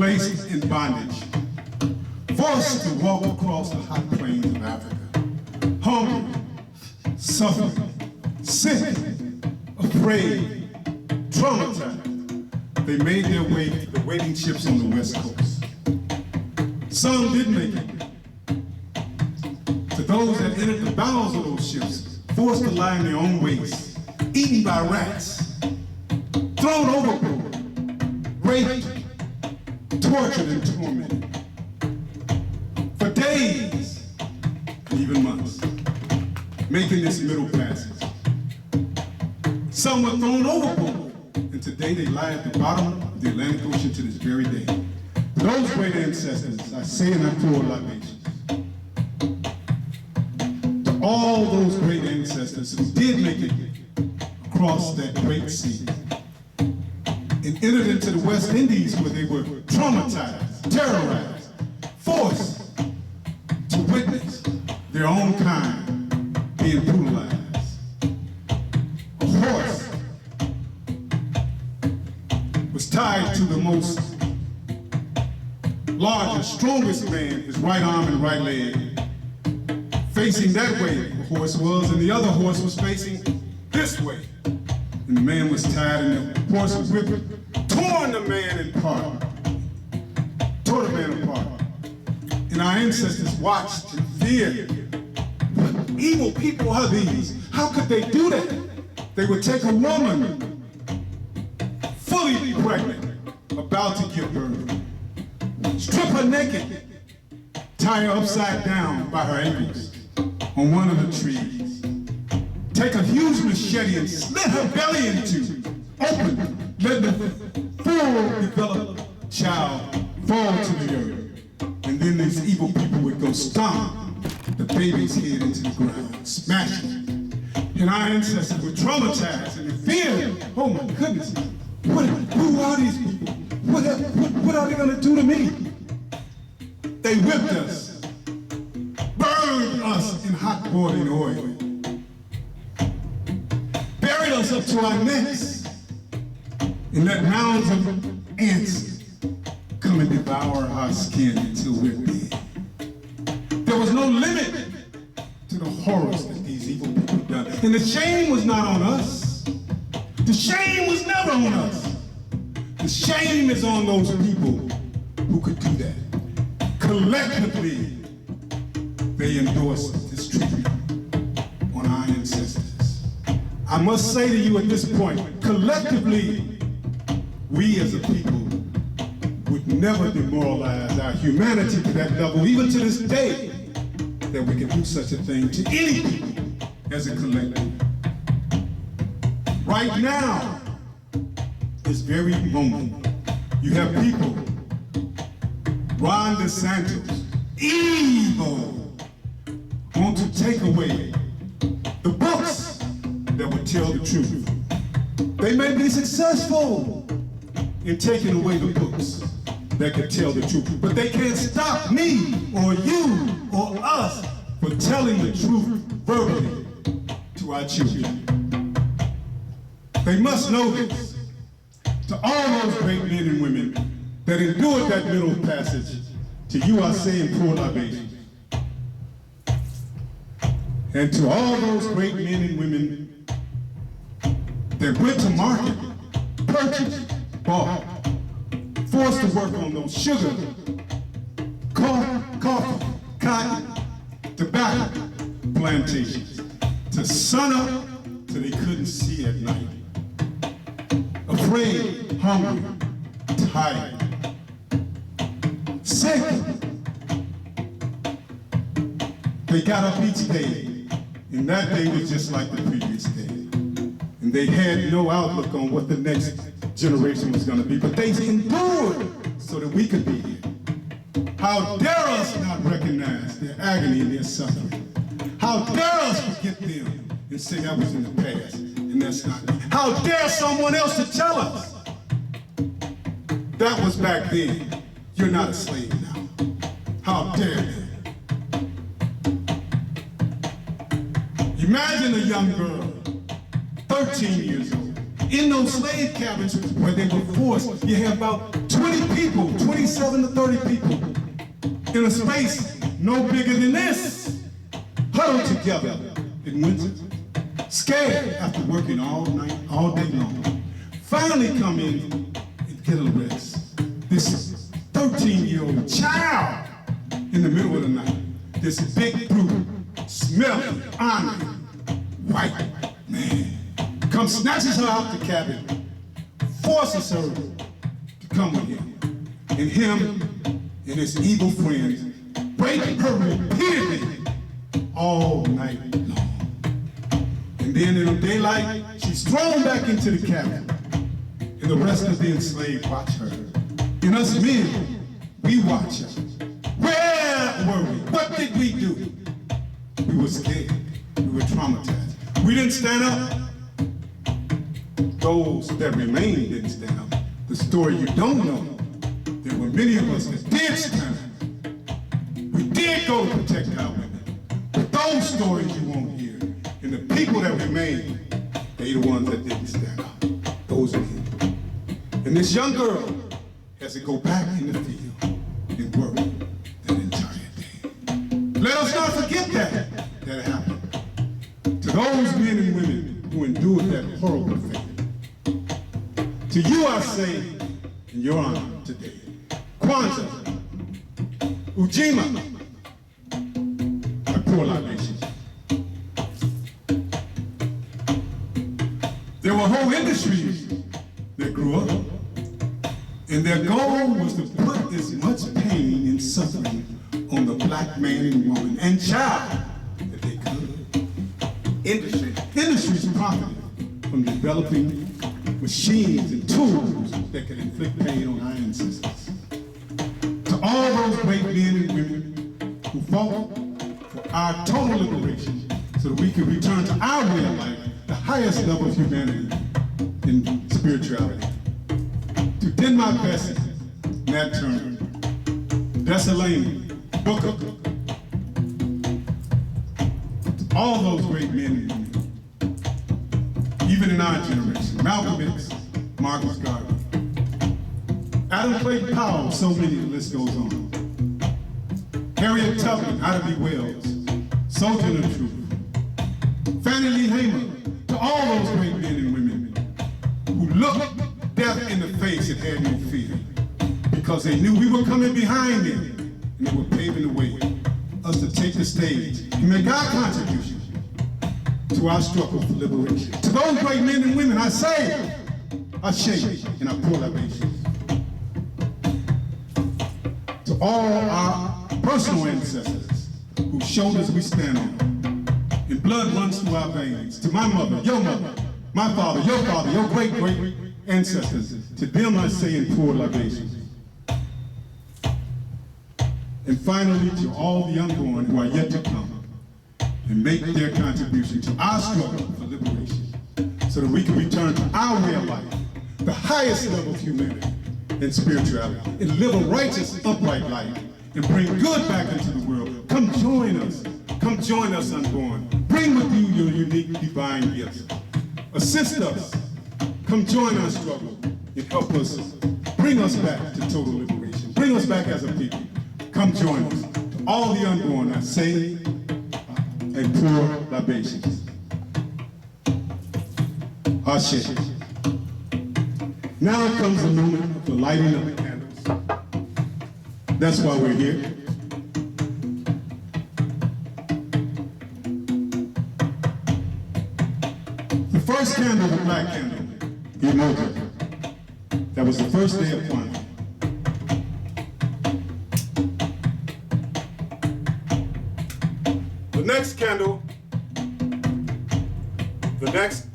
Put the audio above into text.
placed in bondage, forced to walk across the hot plains of Africa, hungry, suffering, sick, afraid, traumatized. They made their way to the waiting ships on the West Coast. Some did make it. To those that entered the bowels of those ships, forced to lie in their own wastes, eaten by rats, thrown overboard, raped, tortured, and tormented for days, and even months, making this middle passage. Some were thrown overboard, and today they lie at the bottom of the Atlantic Ocean to this very day. For those great ancestors, I say and I pour libations. To all those great ancestors who did make it across that great sea and entered into the West Indies where they were traumatized, terrorized, forced to witness their own kind being brutalized. A horse was tied to the most largest, strongest man, his right arm and right leg, facing that way the horse was, and the other horse was facing this way. And the man was tied and the horse was whipped, torn the man apart. Tore the man apart. And our ancestors watched and feared. What evil people are these? How could they do that? They would take a woman, fully pregnant, about to give birth, strip her naked, tie her upside down by her ankles on one of the trees, take a huge machete and slit her belly in two, open, let the full developed child fall to the earth. And then these evil people would go stomp the baby's head into the ground, smash it. And our ancestors were traumatized and feared. Oh my goodness, who are these people? What are they gonna do to me? They whipped us, burned us in hot boiling oil, buried us up to our necks, and let mounds of ants come and devour our skin until we're dead. There was no limit to the horrors that these evil people done. And the shame was not on us. The shame was never on us. The shame is on those people who could do that. Collectively, they endorsed this treatment on our ancestors. I must say to you at this point, collectively, we as a people would never demoralize our humanity to that level, even to this day, that we can do such a thing to any people as a collective. Right now, this very moment, you have people, Ron DeSantis, evil, want to take away the books that would tell the truth. They may be successful in taking away the books that could tell the truth, but they can't stop me or you or us from telling the truth verbally to our children. They must know this. To all those great men and women that endured that middle passage, to you I say in poor libations. And to all those great men and women that went to market, purchased, bought, forced to work on those sugar, coffee, cotton, tobacco plantations, to sun up till they couldn't see at night. Afraid, hungry, tired, sick. They got up each day, and that day was just like the previous day. And they had no outlook on what the next generation was going to be, but they endured so that we could be here. How dare us not recognize their agony and their suffering? How dare us forget them and say that was in the past, and that's not. How dare someone else to tell us that was back then? You're not a slave now. How dare they? Imagine a young girl, 13 years old, In those slave cabins where they were forced, you had about 20 people, 27 to 30 people, in a space no bigger than this, huddled together in winter, scared after working all night, all day long. Finally come in and get a rest. This 13-year-old child in the middle of the night, this big, brute, smelly, ornery, white man comes, snatches her out the cabin, forces her to come with him. And him and his evil friends rape her repeatedly all night long. And then in the daylight, she's thrown back into the cabin. And the rest of the enslaved watch her. And us men, we watch her. Where were we? What did we do? We were scared. We were traumatized. We didn't stand up. Those that remained didn't stand up. The story you don't know, there were many of us that did stand up. We did go to protect our women. But those stories you won't hear. And the people that remained, they the ones that didn't stand up. Those are him. And this young girl has to go back in the field and work that entire day. Let us not forget that happened to those men and women who endured that horrible fate. To you I say, in your honor today, Kwanzaa, Ujima, I pour libations. There were whole industries that grew up, and their goal was to put as much pain and suffering on the black man and woman and child that they could. Industries profited from developing machines and tools that could inflict pain on our ancestors. To all those great men and women who fought for our total liberation so that we could return to our way of life, the highest level of humanity and spirituality. To Denmark Bessie, Nat Turner, Dessalines, Booker, to all those great men and women, even in our generation, Malcolm X, Marcus Garvey, Adam Clayton Powell, so many, the list goes on. Harriet Tubman, Ida B. Wells, Soldier of the Truth, Fannie Lee Hamer, to all those great men and women who looked death in the face and had no fear, because they knew we were coming behind them and they were paving the way us to take the stage and make our contribution to our struggle for liberation. To those great men and women, I say, I shake and I pour libations. To all our personal ancestors whose shoulders we stand on, and blood runs through our veins. To my mother, my father, your great ancestors, to them I say and pour libations. And finally, to all the unborn who are yet to come and make their contribution to our struggle for liberation so that we can return to our way of life, the highest level of humanity and spirituality, and live a righteous, upright life, and bring good back into the world. Come join us. Come join us, unborn. Bring with you your unique divine gifts. Assist us. Come join our struggle and help us bring us back to total liberation. Bring us back as a people. Come join us. To all the unborn, I say and pour libations. Ashe. Now comes the moment of the lighting of the candles. That's why we're here. The first candle, the black candle, Emoji. That was the first day of Kwanzaa. The next candle, the next